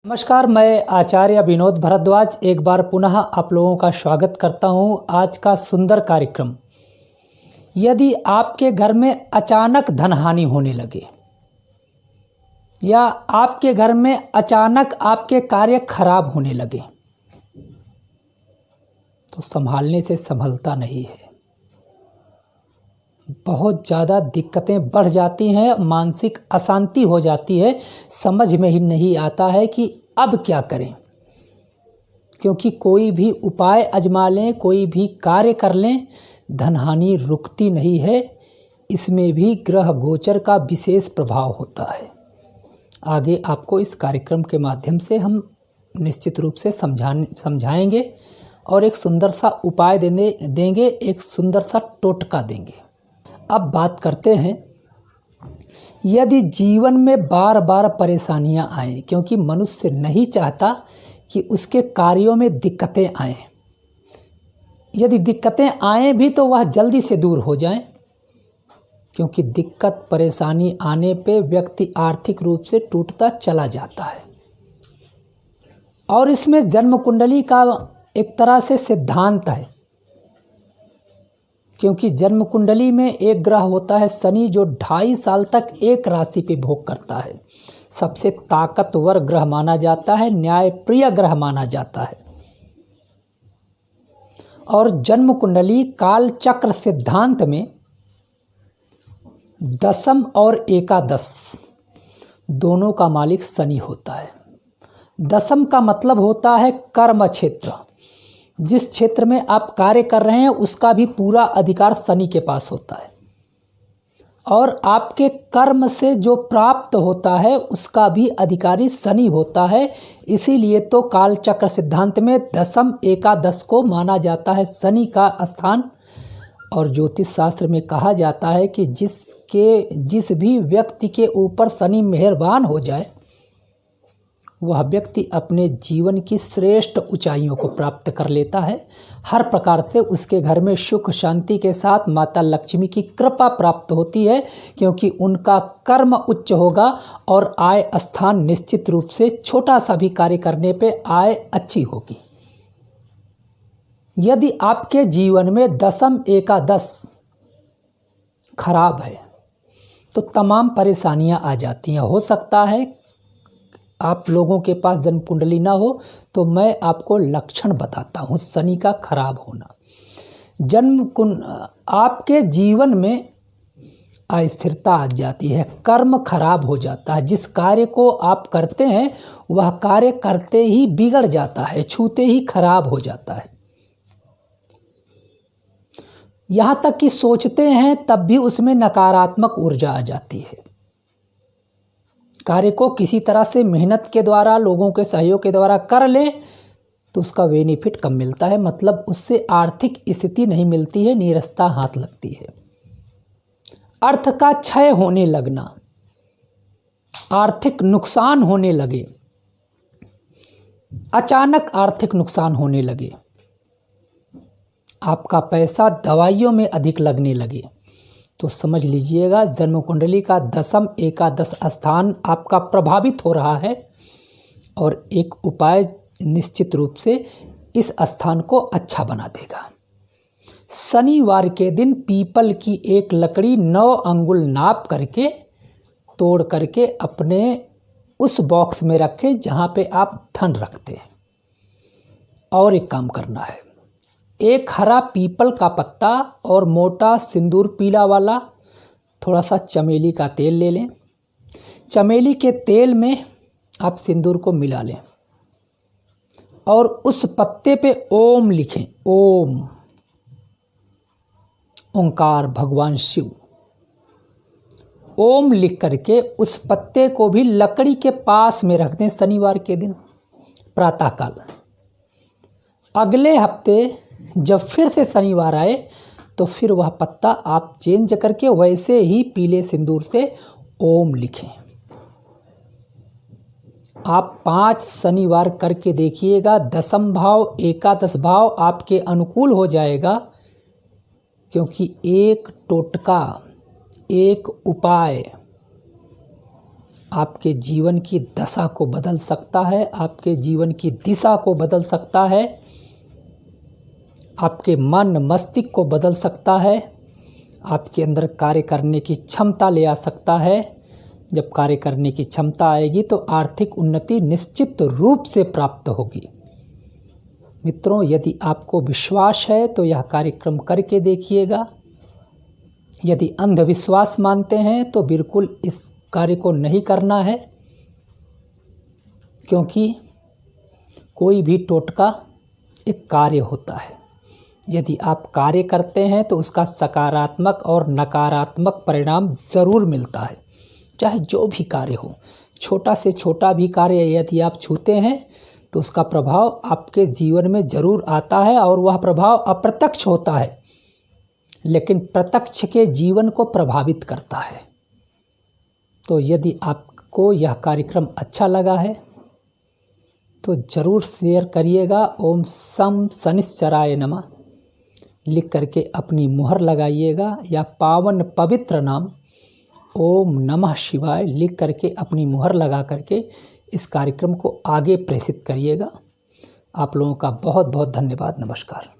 नमस्कार, मैं आचार्य विनोद भारद्वाज एक बार पुनः आप लोगों का स्वागत करता हूं। आज का सुंदर कार्यक्रम, यदि आपके घर में अचानक धन हानि होने लगे या आपके घर में अचानक आपके कार्य खराब होने लगे तो संभालने से संभलता नहीं है। बहुत ज़्यादा दिक्कतें बढ़ जाती हैं, मानसिक अशांति हो जाती है, समझ में ही नहीं आता है कि अब क्या करें। क्योंकि कोई भी उपाय आजमा लें, कोई भी कार्य कर लें, धनहानि रुकती नहीं है। इसमें भी ग्रह गोचर का विशेष प्रभाव होता है। आगे आपको इस कार्यक्रम के माध्यम से हम निश्चित रूप से समझाएंगे और एक सुंदर सा उपाय देंगे, एक सुंदर सा टोटका देंगे। अब बात करते हैं, यदि जीवन में बार बार परेशानियां आएं, क्योंकि मनुष्य नहीं चाहता कि उसके कार्यों में दिक्कतें आएं। यदि दिक्कतें आएं भी तो वह जल्दी से दूर हो जाएं, क्योंकि दिक्कत परेशानी आने पे व्यक्ति आर्थिक रूप से टूटता चला जाता है। और इसमें जन्म कुंडली का एक तरह से सिद्धांत है, क्योंकि जन्म कुंडली में एक ग्रह होता है शनि, जो 2.5 साल तक एक राशि पे भोग करता है। सबसे ताकतवर ग्रह माना जाता है, न्यायप्रिय ग्रह माना जाता है। और जन्म कुंडली काल चक्र सिद्धांत में दशम और एकादश दोनों का मालिक शनि होता है। दशम का मतलब होता है कर्म क्षेत्र। जिस क्षेत्र में आप कार्य कर रहे हैं उसका भी पूरा अधिकार शनि के पास होता है, और आपके कर्म से जो प्राप्त होता है उसका भी अधिकारी शनि होता है। इसीलिए तो काल चक्र सिद्धांत में दशम एकादश को माना जाता है शनि का स्थान। और ज्योतिष शास्त्र में कहा जाता है कि जिस भी व्यक्ति के ऊपर शनि मेहरबान हो जाए, वह व्यक्ति अपने जीवन की श्रेष्ठ ऊंचाइयों को प्राप्त कर लेता है। हर प्रकार से उसके घर में सुख शांति के साथ माता लक्ष्मी की कृपा प्राप्त होती है, क्योंकि उनका कर्म उच्च होगा और आय स्थान निश्चित रूप से छोटा सा भी कार्य करने पे आय अच्छी होगी। यदि आपके जीवन में दशम एकादश खराब है तो तमाम परेशानियां आ जाती हैं। हो सकता है आप लोगों के पास जन्म कुंडली ना हो, तो मैं आपको लक्षण बताता हूँ शनि का खराब होना। आपके जीवन में अस्थिरता आ जाती है, कर्म खराब हो जाता है। जिस कार्य को आप करते हैं वह कार्य करते ही बिगड़ जाता है, छूते ही खराब हो जाता है। यहाँ तक कि सोचते हैं तब भी उसमें नकारात्मक ऊर्जा आ जाती है। कार्य को किसी तरह से मेहनत के द्वारा, लोगों के सहयोग के द्वारा कर ले तो उसका बेनिफिट कम मिलता है, मतलब उससे आर्थिक स्थिति नहीं मिलती है, नीरसता हाथ लगती है। अर्थ का क्षय होने लगना, आर्थिक नुकसान होने लगे, अचानक आर्थिक नुकसान होने लगे, आपका पैसा दवाइयों में अधिक लगने लगे, तो समझ लीजिएगा जन्म कुंडली का दशम एकादश स्थान आपका प्रभावित हो रहा है। और एक उपाय निश्चित रूप से इस स्थान को अच्छा बना देगा। शनिवार के दिन पीपल की एक लकड़ी 9 अंगुल नाप करके तोड़ करके अपने उस बॉक्स में रखें जहाँ पे आप धन रखते हैं। और एक काम करना है, एक हरा पीपल का पत्ता और मोटा सिंदूर पीला वाला थोड़ा सा चमेली का तेल ले लें। चमेली के तेल में आप सिंदूर को मिला लें और उस पत्ते पे ओम लिखें। ओम, ओंकार भगवान शिव। ओम लिख करके उस पत्ते को भी लकड़ी के पास में रख दें शनिवार के दिन प्रातःकाल। अगले हफ्ते जब फिर से शनिवार आए तो फिर वह पत्ता आप चेंज करके वैसे ही पीले सिंदूर से ओम लिखें। आप 5 शनिवार करके देखिएगा, दशम भाव एकादश भाव आपके अनुकूल हो जाएगा। क्योंकि एक टोटका, एक उपाय आपके जीवन की दशा को बदल सकता है, आपके जीवन की दिशा को बदल सकता है, आपके मन मस्तिष्क को बदल सकता है, आपके अंदर कार्य करने की क्षमता ले आ सकता है। जब कार्य करने की क्षमता आएगी तो आर्थिक उन्नति निश्चित रूप से प्राप्त होगी। मित्रों, यदि आपको विश्वास है तो यह कार्यक्रम करके देखिएगा। यदि अंधविश्वास मानते हैं तो बिल्कुल इस कार्य को नहीं करना है, क्योंकि कोई भी टोटका एक कार्य होता है। यदि आप कार्य करते हैं तो उसका सकारात्मक और नकारात्मक परिणाम ज़रूर मिलता है, चाहे जो भी कार्य हो। छोटा से छोटा भी कार्य यदि आप छूते हैं तो उसका प्रभाव आपके जीवन में ज़रूर आता है, और वह प्रभाव अप्रत्यक्ष होता है, लेकिन प्रत्यक्ष के जीवन को प्रभावित करता है। तो यदि आपको यह कार्यक्रम अच्छा लगा है तो ज़रूर शेयर करिएगा। ओम सम शनिश्चराय नमः लिख करके अपनी मुहर लगाइएगा, या पावन पवित्र नाम ओम नमः शिवाय लिख करके अपनी मुहर लगा करके इस कार्यक्रम को आगे प्रेषित करिएगा। आप लोगों का बहुत बहुत धन्यवाद। नमस्कार।